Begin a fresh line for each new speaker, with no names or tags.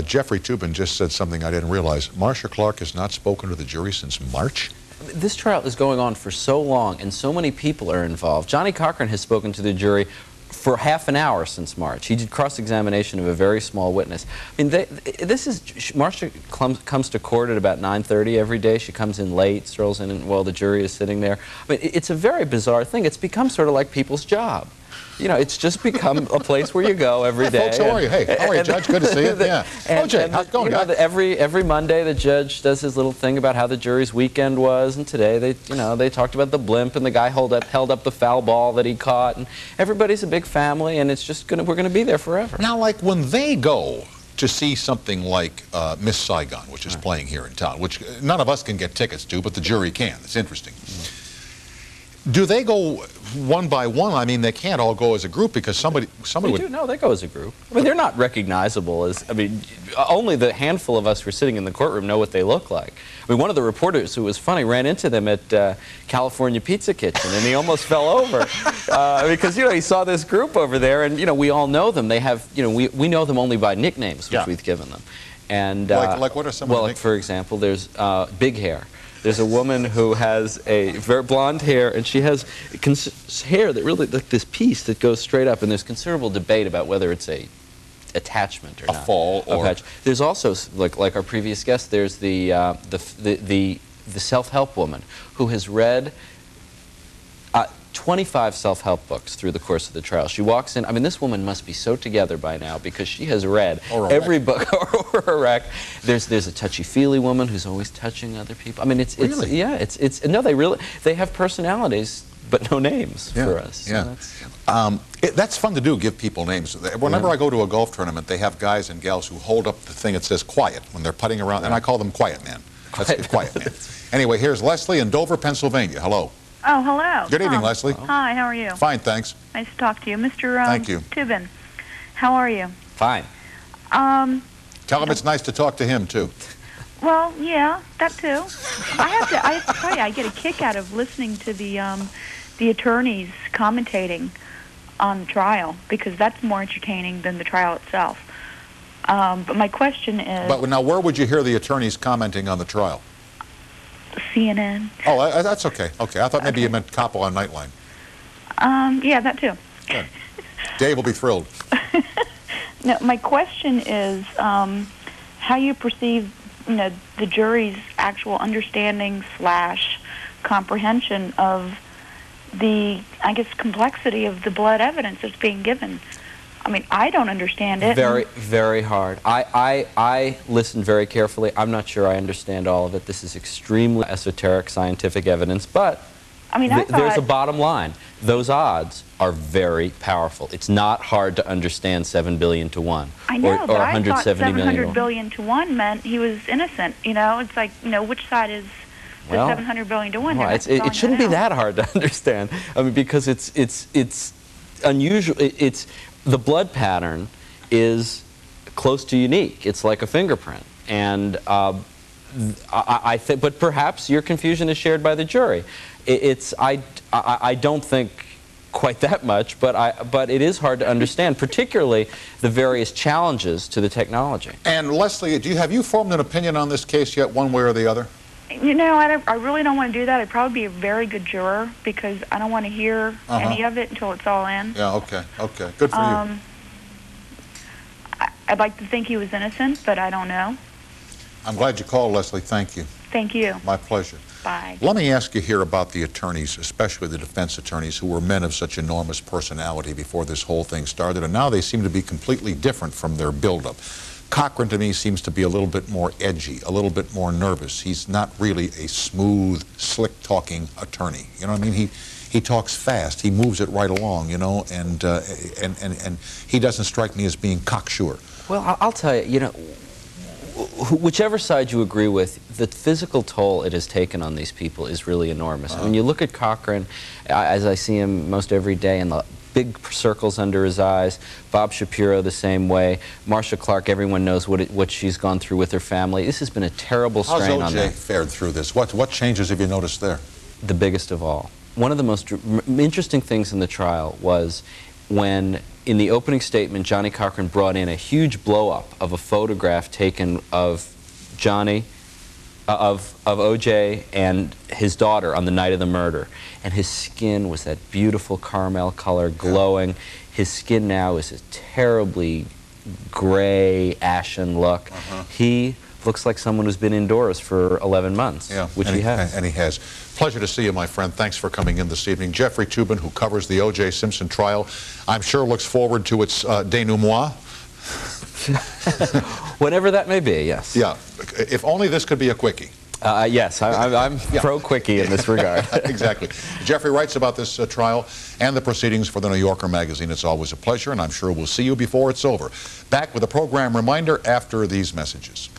Jeffrey Toobin just said something I didn't realize. Marsha Clark has not spoken to the jury since March?
This trial is going on for so long, and so many people are involved. Johnny Cochran has spoken to the jury for half an hour since March. He did cross-examination of a very small witness. I mean, Marsha comes to court at about 9:30 every day. She comes in late, strolls in while the jury is sitting there. I mean, it's a very bizarre thing. It's become sort of like people's job. You know, it's just become a place where you go every day.
Folks, how are you? Hey, how are you, Judge? Good to see you. Yeah. OJ, how's it going, guy?
Every Monday, the judge does his little thing about how the jury's weekend was, and today they talked about the blimp, and the guy held up the foul ball that he caught, and everybody's a big family, and it's just we're gonna be there forever.
Now, like when they go to see something like Miss Saigon, which is playing here in town, which none of us can get tickets to, but the jury can. It's interesting. Do they go one by one? I mean, they can't all go as a group because somebody would...
No, they go as a group. I mean, they're not recognizable as... I mean, only the handful of us who are sitting in the courtroom know what they look like. I mean, one of the reporters, who was funny, ran into them at California Pizza Kitchen, and he almost fell over because, you know, he saw this group over there, and, you know, we all know them. They have, you know, we know them only by nicknames, which we've given them. And
like what are some of the nicknames?
Well, for example, there's Big Hair. There's a woman who has a very blonde hair, and she has hair that really, like this piece that goes straight up, and there's considerable debate about whether it's a attachment or not.
A fall or...
There's also, like our previous guest, there's the self-help woman who has read 25 self-help books through the course of the trial. She walks in, I mean, this woman must be so together by now because she has read every book or a wreck. There's a touchy-feely woman who's always touching other people. I mean, no, they have personalities but no names for us.
Yeah. So that's fun to do, give people names. Whenever I go to a golf tournament, they have guys and gals who hold up the thing that says quiet when they're putting around, and I call them Quiet Man. That's Quiet Man. Anyway, here's Leslie in Dover, Pennsylvania. Hello.
Oh, hello.
Good evening, Leslie.
Hi, how are you?
Fine, thanks.
Nice to talk to you. Mr.
Thank you.
Toobin, how are you?
Fine.
Tell him it's nice to talk to him, too.
Well, yeah, that too. I have to tell you, I get a kick out of listening to the attorneys commentating on the trial because that's more entertaining than the trial itself. But my question is... But
now, where would you hear the attorneys commenting on the trial?
CNN.
Oh, that's okay. Okay, I thought maybe you meant Capo on Nightline.
Yeah, that too.
Good. Dave will be thrilled.
No, my question is how you perceive, you know, the jury's actual understanding / comprehension of the, I guess, complexity of the blood evidence that's being given. I mean, I don't understand it.
Very, very hard. I listened very carefully. I'm not sure I understand all of it. This is extremely esoteric scientific evidence, but
I mean,
there's a bottom line. Those odds are very powerful. It's not hard to understand 7 billion to 1.
I know,
or
but I thought
700
billion to 1 meant he was innocent. You know, it's like, you know, which side is the 700 billion to 1?
Well, it shouldn't be that hard to understand. I mean, because it's unusual. The blood pattern is close to unique. It's like a fingerprint. And I think, but perhaps your confusion is shared by the jury. I don't think quite that much, but it is hard to understand, particularly the various challenges to the technology.
And Leslie, have you formed an opinion on this case yet, one way or the other?
You know, I really don't want to do that. I'd probably be a very good juror because I don't want to hear any of it until it's all in.
Yeah, okay, okay. Good for you.
I'd like to think he was innocent, but I don't know.
I'm glad you called, Leslie. Thank you.
Thank you.
My pleasure.
Bye.
Let me ask you here about the attorneys, especially the defense attorneys, who were men of such enormous personality before this whole thing started, and now they seem to be completely different from their buildup. Cochran, to me, seems to be a little bit more edgy, a little bit more nervous. He's not really a smooth, slick-talking attorney. You know what I mean? He talks fast. He moves it right along, you know, and he doesn't strike me as being cocksure.
Well, I'll tell you, you know, whichever side you agree with, the physical toll it has taken on these people is really enormous. When you look at Cochran, as I see him most every day, and the big circles under his eyes, Bob Shapiro the same way, Marsha Clark, everyone knows what she's gone through with her family. This has been a terrible strain on them.
How's O.J. fared through this? What changes have you noticed there?
The biggest of all. One of the most interesting things in the trial was when in the opening statement Johnnie Cochran brought in a huge blow-up of a photograph taken of Johnny, of O.J. and his daughter on the night of the murder. And his skin was that beautiful caramel color, glowing. His skin now is a terribly gray, ashen look. He looks like someone who's been indoors for 11 months, which he has.
And he has. Pleasure to see you, my friend. Thanks for coming in this evening. Jeffrey Toobin, who covers the O.J. Simpson trial, I'm sure looks forward to its denouement.
Whenever that may be, yes.
Yeah. If only this could be a quickie.
Yes, I'm pro-quickie in this regard.
Exactly. Jeffrey writes about this trial and the proceedings for the New Yorker magazine. It's always a pleasure, and I'm sure we'll see you before it's over. Back with a program reminder after these messages.